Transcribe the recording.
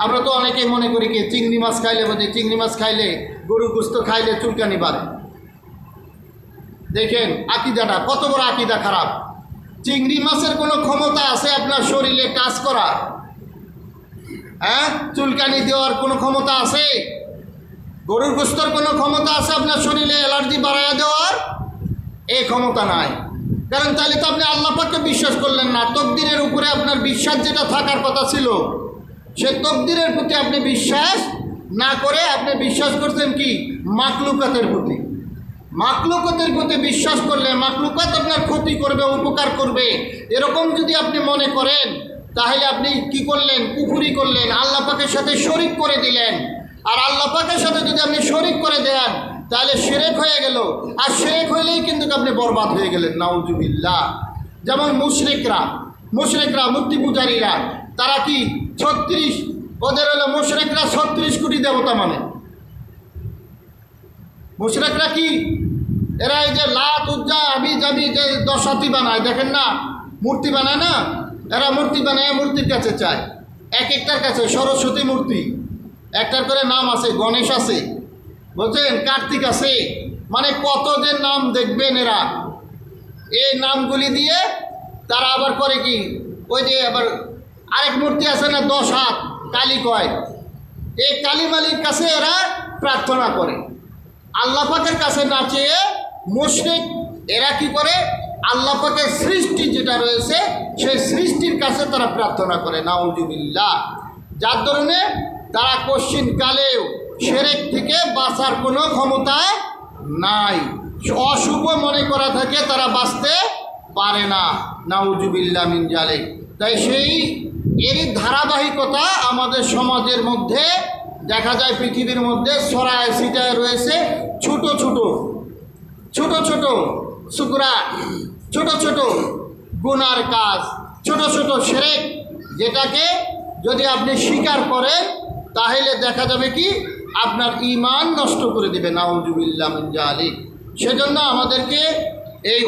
আমরা তো অনেকেই মনে করি কি চিংড়ি মাছ খাইলে বোধ চিংড়ি মাছ খাইলে গরু গোস্ত খাইলে চুলকানি বাড়ে। দেখেন আকিদাটা কত বড় আকিদা খারাপ। চিংড়ি মাছের কোনো ক্ষমতা আছে আপনার শরীরে কাজ করা? হ্যাঁ, চুলকানি দেওয়ার কোনো ক্ষমতা আছে? গরুর গোস্তর কোনো ক্ষমতা আছে আপনার শরীরে অ্যালার্জি বাড়াইয়া দেওয়ার? এই ক্ষমতা নাই। কারণ তাহলে তো আপনি আল্লাহ পাককে বিশ্বাস করলেন না। তকদিরের উপরে আপনার বিশ্বাস যেটা থাকার কথা ছিল, সে তকদিরের প্রতি আপনি বিশ্বাস না করে আপনি বিশ্বাস করছেন কি মাকলুকাতের প্রতি। মাকলুকাতের প্রতি বিশ্বাস করলে মাকলুকাত আপনার ক্ষতি করবে, উপকার করবে, এরকম যদি আপনি মনে করেন তাহলে আপনি কি করলেন? কুফরি করলেন, আল্লাহ পাকের সাথে শরিক করে দিলেন। আর আল্লাহ পাকের সাথে যদি আপনি শরিক করে দেন তাহলে শিরক হয়ে গেল। আর শিরক হইলেই কিন্তু আপনি বরবাদ হয়ে গেলেন, নাউজুবিল্লাহ। যেমন মুশরিকরা মূর্তি পূজারীরা, তারা কি 36 ওদের হলো মুশরিকরা 36 কোটি দেবতা মানে। মুশরিকরা কি এরা এই যে লাত উজ্জা আবি জাবি যে দশাতি বানায়, দেখেন না মূর্তি বানায় না, এরা মূর্তি বানায় মূর্তির কাছে চায়। এক একটার কাছে সরস্বতী মূর্তি, একটার করে নাম আছে, গণেশ আছে, বলছেন কার্তিক আছে, মানে কত যে নাম দেখবেন এরা। এই নামগুলি দিয়ে তারা আবার করে কি, ওই যে আবার আরেক মূর্তি আছে না 10 হাত, কালী কয়, এই কালী মালির কাছে এরা প্রার্থনা করে, আল্লাহ পাকের কাছে না চেয়ে। মুশরিক এরা কি করে? আল্লাহ পাকের সৃষ্টি যেটা রয়েছে সেই সৃষ্টির কাছে তারা প্রার্থনা করে, নাউজুবিল্লাহ। যার ধরনে তারা কশ্চিন কালেও শিরক থেকে বাঁচার কোনো ক্ষমতা নাই। অশুভ মনে করা থাকে তারা বাঁচতে পারে না, নাউজুবিল্লাহ মিন জালিক। তাই সেই এরই ধারাবাহিকতা আমাদের সমাজের মধ্যে দেখা যায়। পৃথিবীর মধ্যে ছড়ায় ছিটায় রয়েছে ছোট ছোট শুকরা, ছোট ছোট গুনার কাজ, ছোট ছোট শিরক, যেটাকে যদি আপনি স্বীকার করেন তাহলে দেখা যাবে কি আপনার ঈমান নষ্ট করে দেবে, নাউজুবিল্লাহ মিন জালিক। সেজন্য আমাদেরকে এই